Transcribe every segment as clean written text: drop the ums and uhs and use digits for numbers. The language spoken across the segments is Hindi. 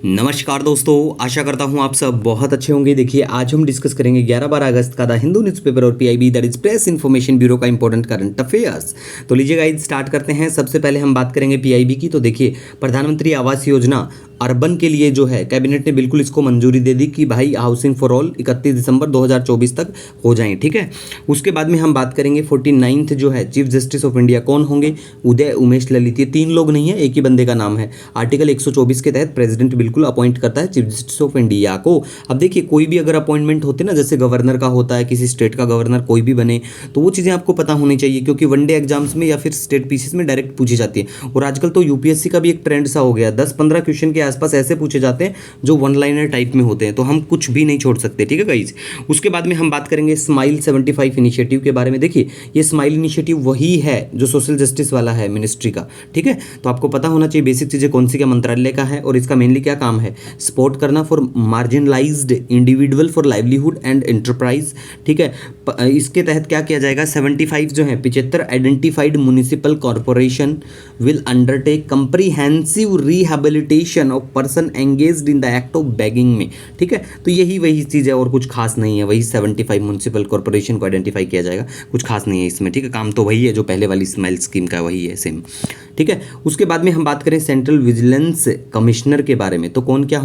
नमस्कार दोस्तों, आशा करता हूँ आप सब बहुत अच्छे होंगे। देखिए आज हम डिस्कस करेंगे 11-12 अगस्त का द हिंदू न्यूज़पेपर और PIB that is press information bureau का इंपॉर्टेंट करंट अफेयर्स। तो लीजिए गाइस स्टार्ट करते हैं। सबसे पहले हम बात करेंगे पीआईबी की। तो देखिए प्रधानमंत्री आवास योजना अर्बन के लिए जो है कैबिनेट ने बिल्कुल इसको मंजूरी दे दी कि भाई हाउसिंग फॉर ऑल 31 दिसंबर 2024 तक हो जाएं, ठीक है। उसके बाद में हम बात करेंगे 49th जो है चीफ जस्टिस ऑफ इंडिया कौन होंगे, उदय उमेश ललित। ये 3 लोग नहीं है, एक ही बंदे का नाम है। आर्टिकल 124 के तहत प्रेसिडेंट बिल्कुल अपॉइंट करता है चीफ जस्टिस ऑफ इंडिया को। अब देखिए कोई भी अगर अपॉइंटमेंट होते ना, जैसे गवर्नर का होता है, किसी स्टेट का गवर्नर कोई भी बने, तो वो चीज़ें आपको पता होनी चाहिए क्योंकि वनडे एग्जाम्स में या फिर स्टेट पीसीएस में डायरेक्ट पूछी जाती है। और आजकल तो यूपीएससी का भी एक ट्रेंड सा हो गया, 10-15 क्वेश्चन के आसपास ऐसे पूछे जाते हैं जो वन लाइनर टाइप में होते हैं, तो हम कुछ भी नहीं छोड़ सकते, ठीक है गाइज। उसके बाद में हम बात करेंगे स्माइल 75 इनिशिएटिव के बारे में। देखिए ये स्माइल इनिशिएटिव वही है जो सोशल जस्टिस वाला है मिनिस्ट्री का, ठीक है। तो आपको पता होना चाहिए बेसिक चीज़ें कौन सी, क्या मंत्रालय का है और इसका मेनली क्या काम है, सपोर्ट करना for marginalised individual for livelihood and enterprise, ठीक है। इसके तहत क्या किया जाएगा, 75 जो है 75 identified municipal corporation will undertake comprehensive rehabilitation of person engaged in the act of begging में, ठीक है। तो यही वही चीज़ है और कुछ खास नहीं है, वही 75 म्युनिसिपल कॉर्पोरेशन को आइडेंटिफाई किया जाएगा, कुछ खास नहीं है इसमें, ठीक है। काम तो वही है जो पहले वाली स्माइल स्कीम का वही है सेम, ठीक है। उसके बाद में हम बात करें सेंट्रल विजिलेंस कमिश्नर के बारे में, तो कौन क्या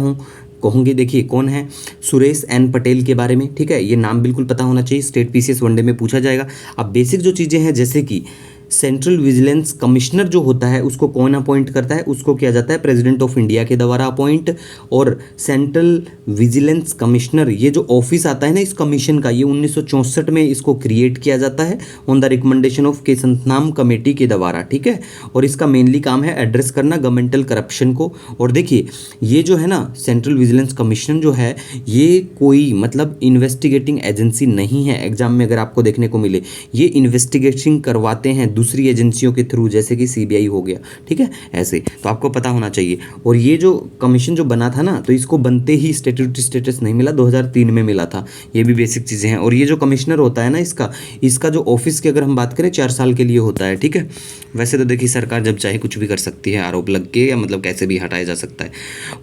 कहूँगी, देखिए कौन है, सुरेश एन पटेल के बारे में, ठीक है। ये नाम बिल्कुल पता होना चाहिए, स्टेट पीसीएस वनडे में पूछा जाएगा। अब बेसिक जो चीज़ें हैं जैसे कि सेंट्रल विजिलेंस कमिश्नर जो होता है उसको कौन अपॉइंट करता है, उसको किया जाता है प्रेसिडेंट ऑफ इंडिया के द्वारा अपॉइंट। और सेंट्रल विजिलेंस कमिश्नर ये जो ऑफिस आता है ना इस कमीशन का, ये 1964 में इसको क्रिएट किया जाता है on the recommendation of K Santhanam committee के द्वारा, ठीक है। और इसका मेनली काम है एड्रेस करना गवर्नमेंटल करप्शन को। और देखिए ये जो है ना सेंट्रल विजिलेंस कमिश्नर जो है ये कोई मतलब इन्वेस्टिगेटिंग एजेंसी नहीं है, एग्जाम में अगर आपको देखने को मिले, ये इन्वेस्टिगेशन करवाते हैं दूसरी एजेंसियों के थ्रू, जैसे कि सीबीआई हो गया, ठीक है, ऐसे तो आपको पता होना चाहिए। और ये जो कमीशन जो बना था ना, तो इसको बनते ही स्टैट्यूटरी स्टेटस नहीं मिला, 2003 में मिला था। ये भी बेसिक चीज़ें हैं। और ये जो कमिश्नर होता है ना इसका जो ऑफिस की अगर हम बात करें 4 साल के लिए होता है, ठीक है। वैसे तो देखिए सरकार जब चाहे कुछ भी कर सकती है, आरोप लग के या मतलब कैसे भी हटाया जा सकता है।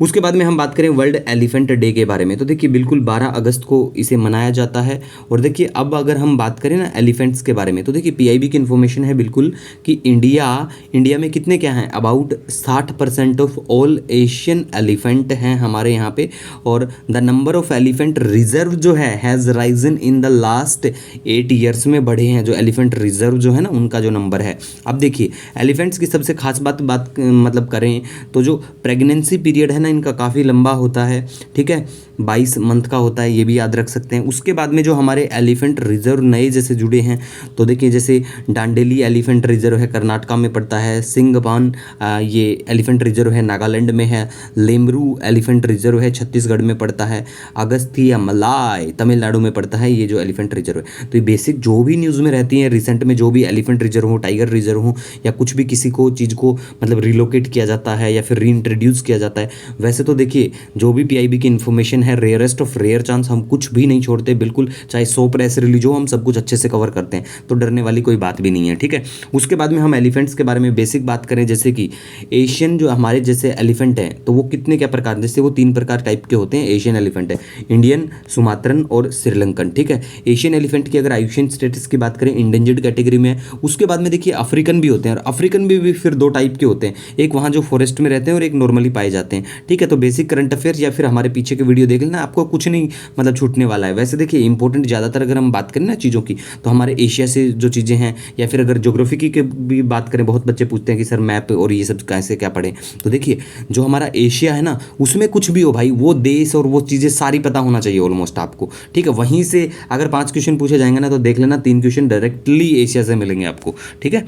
उसके बाद में हम बात करें वर्ल्ड एलिफेंट डे के बारे में, तो देखिए बिल्कुल 12 अगस्त को इसे मनाया जाता है। और देखिए अब अगर हम बात करें ना एलिफेंट्स के बारे में, तो देखिए पीआईबी की इन्फॉर्मेशन है बिल्कुल कि इंडिया में कितने क्या हैं, about 60% of all Asian elephant हैं हमारे यहाँ पे। और the number of elephant reserve जो है has risen in the last 8 years में बढ़े हैं, जो एलिफेंट रिजर्व जो है ना उनका जो नंबर है। अब देखिए एलिफेंट्स की सबसे खास बात मतलब करें तो जो प्रेगनेंसी पीरियड है ना इनका काफ़ी लंबा होता है, ठीक है, 22 मंथ का होता है, ये भी याद रख सकते हैं। उसके बाद में जो हमारे एलिफेंट रिजर्व नए जैसे जुड़े हैं, तो देखिए जैसे डांडेली एलिफेंट रिजर्व है कर्नाटका में पड़ता है, सिंगबान ये एलिफेंट रिजर्व है नागालैंड में है, लेमरू एलिफेंट रिजर्व है छत्तीसगढ़ में पड़ता है, अगस्थिया मलाई तमिलनाडु में पड़ता है ये जो एलिफेंट रिजर्व है। तो ये बेसिक जो भी न्यूज़ में रहती है रिसेंट में, जो भी एलिफेंट रिजर्व हो, टाइगर रिजर्व हो, या कुछ भी किसी को चीज़ को मतलब रिलोकेट किया जाता है या फिर री इंट्रोड्यूस किया जाता है, वैसे तो देखिए जो भी पीआईबी की इन्फॉर्मेशन है रेयरेस्ट ऑफ रेयर चांस, हम कुछ भी नहीं छोड़ते बिल्कुल, चाहे 100 प्रेस रिलीज हो हम सब कुछ अच्छे से कवर करते हैं, तो डरने वाली कोई बात भी नहीं है, ठीक है। उसके बाद में हम एलिफेंट्स के बारे में बेसिक बात करें, जैसे कि एशियन जो हमारे जैसे एलिफेंट हैं तो वो कितने क्या प्रकार, जैसे वो 3 प्रकार टाइप के होते हैं एशियन एलिफेंट है, इंडियन, सुमात्रन और श्रीलंकन, ठीक है। एशियन एलिफेंट की अगर आयुषियन स्टेटस की बात करें इंडेंजर्ड कैटेगरी में है। उसके बाद में देखिए अफ्रीकन भी होते हैं, और अफ्रीकन भी फिर 2 टाइप के होते हैं, एक वहाँ जो फॉरेस्ट में रहते हैं और एक नॉर्मली पाए जाते हैं, ठीक है। तो बेसिक करंट अफेयर या फिर हमारे पीछे के वीडियो देख लेना, आपको कुछ नहीं मतलब छूटने वाला है। वैसे देखिए इंपॉर्टेंट ज़्यादातर अगर हम बात करें ना चीज़ों की, तो हमारे एशिया से जो चीज़ें हैं, या फिर अगर ज्योग्राफी की भी बात करें, बहुत बच्चे पूछते हैं कि सर मैप और ये सब कैसे क्या पढ़ें, तो देखिए जो हमारा एशिया है ना उसमें कुछ भी हो भाई, वो देश और वो चीज़ें सारी पता होना चाहिए ऑलमोस्ट आपको, ठीक है। वहीं से अगर 5 क्वेश्चन पूछे जाएंगे ना तो देख लेना 3 क्वेश्चन डायरेक्टली एशिया से मिलेंगे आपको, ठीक है,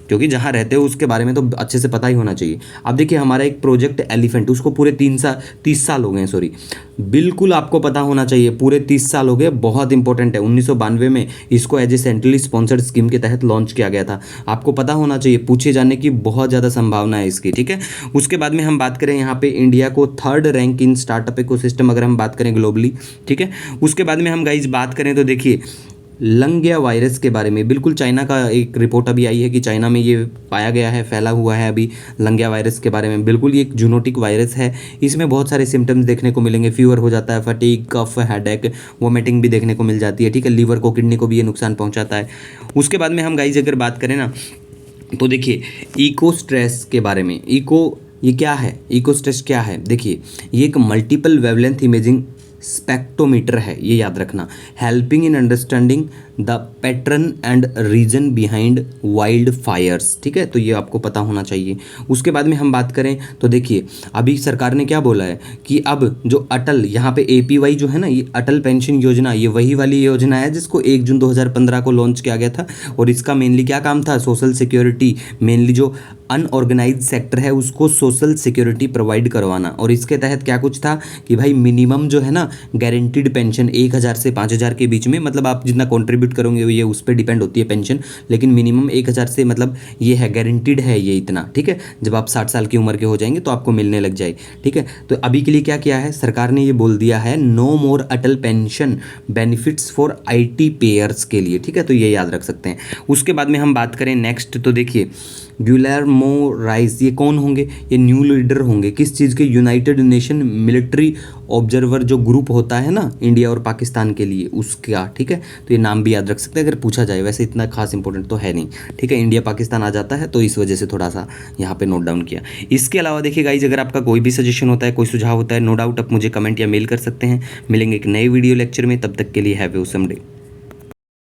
क्योंकि जहाँ रहते हो उसके बारे में तो अच्छे से पता ही होना चाहिए। अब देखिए हमारा एक प्रोजेक्ट एलिफेंट, उसको पूरे 30 साल हो गए हैं, सॉरी, बिल्कुल आपको पता होना चाहिए, पूरे 30 साल हो गए, बहुत इंपॉर्टेंट है। 1992 में इसको as a centrally sponsored scheme के तहत लॉन्च किया गया था, आपको पता होना चाहिए, पूछे जाने की बहुत ज़्यादा संभावना है इसकी, ठीक है। उसके बाद में हम बात करें यहाँ पे इंडिया को 3rd rank in startup ecosystem अगर हम बात करें ग्लोबली, ठीक है। उसके बाद में हम गाइज बात करें तो देखिए लंगिया वायरस के बारे में। बिल्कुल चाइना का एक रिपोर्ट अभी आई है कि चाइना में ये पाया गया है, फैला हुआ है अभी लंगिया वायरस के बारे में। बिल्कुल ये एक जूनोटिक वायरस है, इसमें बहुत सारे सिम्टम्स देखने को मिलेंगे। फीवर हो जाता है, फटीग, कफ, हेडेक, वोमिटिंग भी देखने को मिल जाती है, ठीक है। लीवर को, किडनी को भी ये नुकसान पहुंचाता है। उसके बाद में हम गाइज अगर बात करें ना, तो देखिए इको स्ट्रेस के बारे में। ये क्या है, इको स्ट्रेस क्या है? देखिए ये एक मल्टीपल वेवलेंथ इमेजिंग स्पेक्ट्रोमीटर है, ये याद रखना, helping in understanding the pattern and reason behind wild fires, ठीक है। तो ये आपको पता होना चाहिए। उसके बाद में हम बात करें तो देखिए अभी सरकार ने क्या बोला है कि अब जो अटल, यहाँ पे APY जो है ना, ये अटल पेंशन योजना, ये वही वाली योजना है जिसको 1 जून 2015 को लॉन्च किया गया था। और इसका मेनली क्या काम था? सोशल सिक्योरिटी, मेनली जो अनऑर्गेनाइज सेक्टर है उसको सोशल सिक्योरिटी प्रोवाइड करवाना। और इसके तहत क्या कुछ था कि भाई मिनिमम जो है ना गारंटीड पेंशन 1000 से 5000 के बीच में, मतलब आप जितना कंट्रीब्यूट करोगे ये उस पर डिपेंड होती है पेंशन, लेकिन मिनिमम 1000 से मतलब ये है गारंटीड है ये इतना, ठीक है। जब आप 60 साल की उम्र के हो जाएंगे तो आपको मिलने लग जाए, ठीक है। तो अभी के लिए क्या किया है सरकार ने, ये बोल दिया है no more Atal pension benefits for IT payers के लिए, ठीक है। तो ये याद रख सकते हैं। उसके बाद में हम बात करें नेक्स्ट, तो देखिए गुइलेर्मो राइस, ये कौन होंगे? ये न्यू लीडर होंगे किस चीज़ के? यूनाइटेड नेशन मिलिट्री ऑब्जर्वर जो ग्रुप होता है ना इंडिया और पाकिस्तान के लिए, उसका, ठीक है। तो ये नाम भी याद रख सकते हैं अगर पूछा जाए, वैसे इतना खास इंपॉर्टेंट तो है नहीं, ठीक है। इंडिया पाकिस्तान आ जाता है तो इस वजह से थोड़ा सा यहाँ पे नोट डाउन किया। इसके अलावा देखिए गाइज अगर आपका कोई भी सजेशन होता है, कोई सुझाव होता है, नो डाउट आप मुझे कमेंट या मेल कर सकते हैं। मिलेंगे एक नए वीडियो लेक्चर में, तब तक के लिए हैव ए ऑसम डे।